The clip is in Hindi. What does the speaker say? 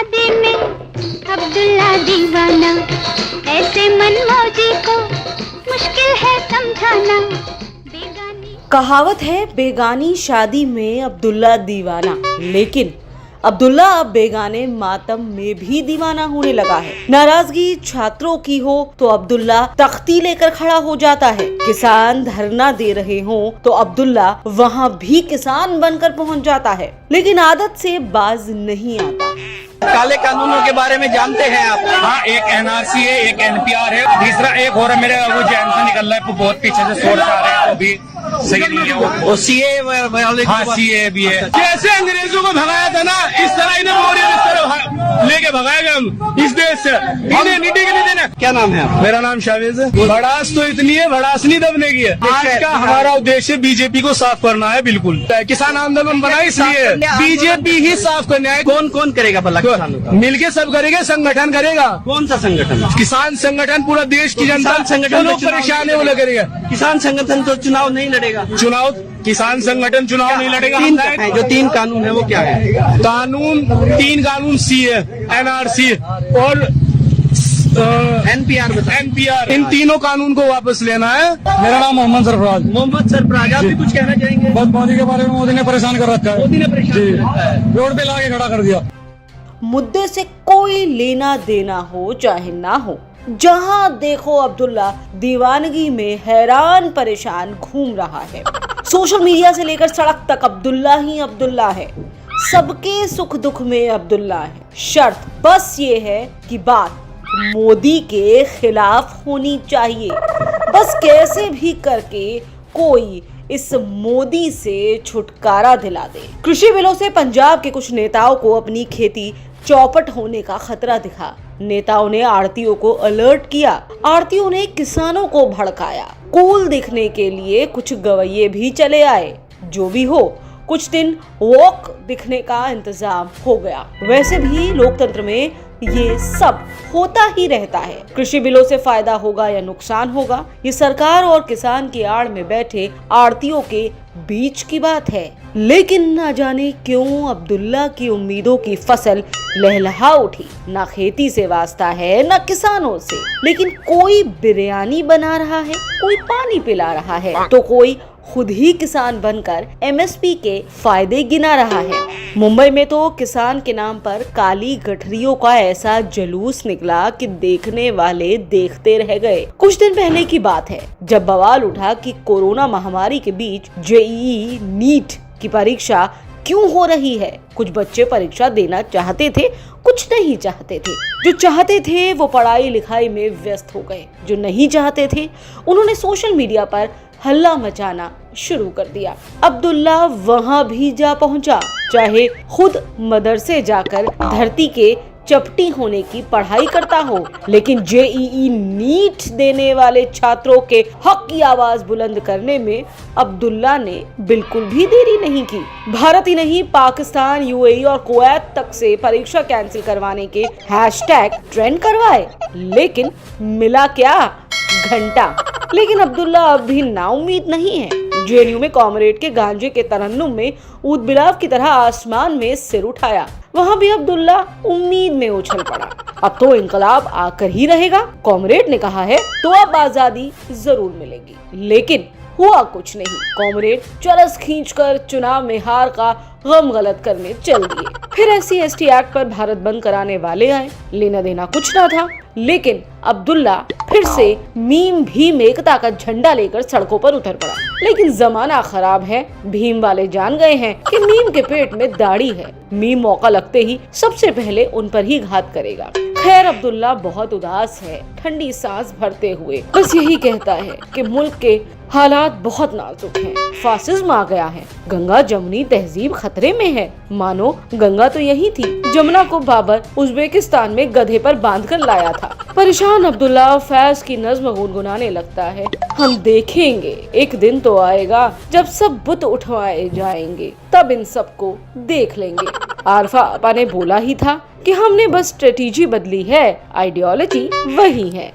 शादी में अब्दुल्ला दीवाना, ऐसे मनमौजी को मुश्किल है समझाना। कहावत है बेगानी शादी में अब्दुल्ला दीवाना, लेकिन अब्दुल्ला अब बेगाने मातम में भी दीवाना होने लगा है। नाराजगी छात्रों की हो तो अब्दुल्ला तख्ती लेकर खड़ा हो जाता है। किसान धरना दे रहे हो तो अब्दुल्ला वहां भी किसान बनकर पहुंच जाता है, लेकिन आदत से बाज नहीं आता। काले कानूनों के बारे में जानते हैं आप? हाँ, एक एनआरसी है, एक एनपीआर है, तीसरा एक और मेरे वो जैन से निकल रहा है, बहुत पीछे से सोच आ रहे हैं, वो भी सही नहीं है। वो सीए वाले, हाँ सीए भी है। जैसे अंग्रेजों को भगाया था ना, इस तरह इन्हें लेके भगाएगा हम इस देश से। इन्हें नहीं देना। क्या नाम है आप? मेरा नाम शावेज है। भड़ास तो इतनी है, भड़ास नहीं दबने की है। आज का हमारा उद्देश्य बीजेपी को साफ करना है। बिल्कुल किसान आंदोलन बना, इसलिए बीजेपी ही साफ करने आए। कौन कौन करेगा भला किसानों का? मिलके सब करेंगे, संगठन करेगा। कौन सा संगठन? किसान संगठन, पूरा देश की जनता संगठन लोग परेशान है, वो करेगा। किसान संगठन तो चुनाव नहीं लड़ेगा। चुनाव किसान संगठन चुनाव नहीं लड़ेगा। जो 3 कानून है वो क्या है? कानून 3 कानून सीए, एनआरसी और एनपीआर, इन तीनों कानून को वापस लेना है। मेरा नाम मोहम्मद सरफराज। आप भी कुछ कहना चाहेंगे? बस मोदी के बारे में मोदी ने परेशान कर रखा है। मोदी ने परेशान कर रखा है, रोड पे लाके खड़ा कर दिया। मुद्दे से कोई लेना देना हो चाहे ना हो, जहां देखो अब्दुल्ला दीवानगी में हैरान परेशान घूम रहा है। सोशल मीडिया से लेकर सड़क तक अब्दुल्ला ही अब्दुल्ला है। सबके सुख दुख में अब्दुल्ला है। शर्त बस ये है कि बात मोदी के खिलाफ होनी चाहिए। बस कैसे भी करके कोई इस मोदी से छुटकारा दिला दे। कृषि बिलों से पंजाब के कुछ नेताओं को अपनी खेती चौपट होने का खतरा दिखा। नेताओं ने आड़तियों को अलर्ट किया, आड़तियों ने किसानों को भड़काया। कूल दिखने के लिए कुछ गवैये भी चले आए। जो भी हो, कुछ दिन वॉक दिखने का इंतजाम हो गया। वैसे भी लोकतंत्र में ये सब होता ही रहता है। कृषि बिलों से फायदा होगा या नुकसान होगा, ये सरकार और किसान की आड़ में बैठे आड़तियों के बीच की बात है। लेकिन न जाने क्यों अब्दुल्ला की उम्मीदों की फसल लहलहा उठी। ना खेती से वास्ता है, ना किसानों से। लेकिन कोई बिरयानी बना रहा है, कोई पानी पिला रहा है, तो कोई खुद ही किसान बनकर एमएसपी के फायदे गिना रहा है। मुंबई में तो किसान के नाम पर काली गठरियों का ऐसा जुलूस निकला कि देखने वाले देखते रह गए। कुछ दिन पहले की बात है, जब बवाल उठा कि कोरोना महामारी के बीच जेईई नीट की परीक्षा क्यों हो रही है। कुछ बच्चे परीक्षा देना चाहते थे, कुछ नहीं चाहते थे। जो चाहते थे वो पढ़ाई लिखाई में व्यस्त हो गए, जो नहीं चाहते थे उन्होंने सोशल मीडिया पर हल्ला मचाना शुरू कर दिया। अब्दुल्ला वहां भी जा पहुंचा, चाहे खुद मदरसे जाकर धरती के चपटी होने की पढ़ाई करता हो, लेकिन जेईई नीट देने वाले छात्रों के हक की आवाज बुलंद करने में अब्दुल्ला ने बिल्कुल भी देरी नहीं की। भारत ही नहीं, पाकिस्तान, यूएई और कुवैत तक से परीक्षा कैंसिल करवाने के हैशटैग ट्रेंड करवाए, लेकिन मिला क्या? घंटा। लेकिन अब्दुल्ला अब भी नाउम्मीद नहीं है। जेएनयू में कॉमरेड के गांजे के तरन्नुम में ऊद बिलाव की तरह आसमान में सिर उठाया। वहाँ भी अब्दुल्ला उम्मीद में उछल पड़ा। अब तो इंकलाब आकर ही रहेगा। कॉमरेड ने कहा है तो अब आजादी जरूर मिलेगी, लेकिन हुआ कुछ नहीं। कॉमरेड चरस खींचकर चुनाव में हार का गम गलत करने चल दिए। फिर SC/ST एक्ट पर भारत बंद कराने वाले आए। लेना देना कुछ ना था, लेकिन अब्दुल्ला फिर से मीम भीम एकता का झंडा लेकर सड़कों पर उतर पड़ा। लेकिन जमाना खराब है। भीम वाले जान गए हैं कि मीम के पेट में दाढ़ी है। मीम मौका लगते ही सबसे पहले उन पर ही घात करेगा। खैर, अब्दुल्ला बहुत उदास है, ठंडी सांस भरते हुए बस यही कहता है कि मुल्क के हालात बहुत नाजुक हैं। फासिज्म आ गया है, गंगा जमुनी तहजीब खतरे में है। मानो गंगा तो यही थी, जमुना को बाबर उज्बेकिस्तान में गधे पर बांधकर लाया था। परेशान अब्दुल्ला फैज की नज्म गुनगुनाने लगता है। हम देखेंगे, एक दिन तो आएगा जब सब बुत उठवाए जाएंगे, तब इन सबको देख लेंगे। आरफा आपा ने बोला ही था कि हमने बस स्ट्रेटेजी बदली है, आइडियोलॉजी वही है।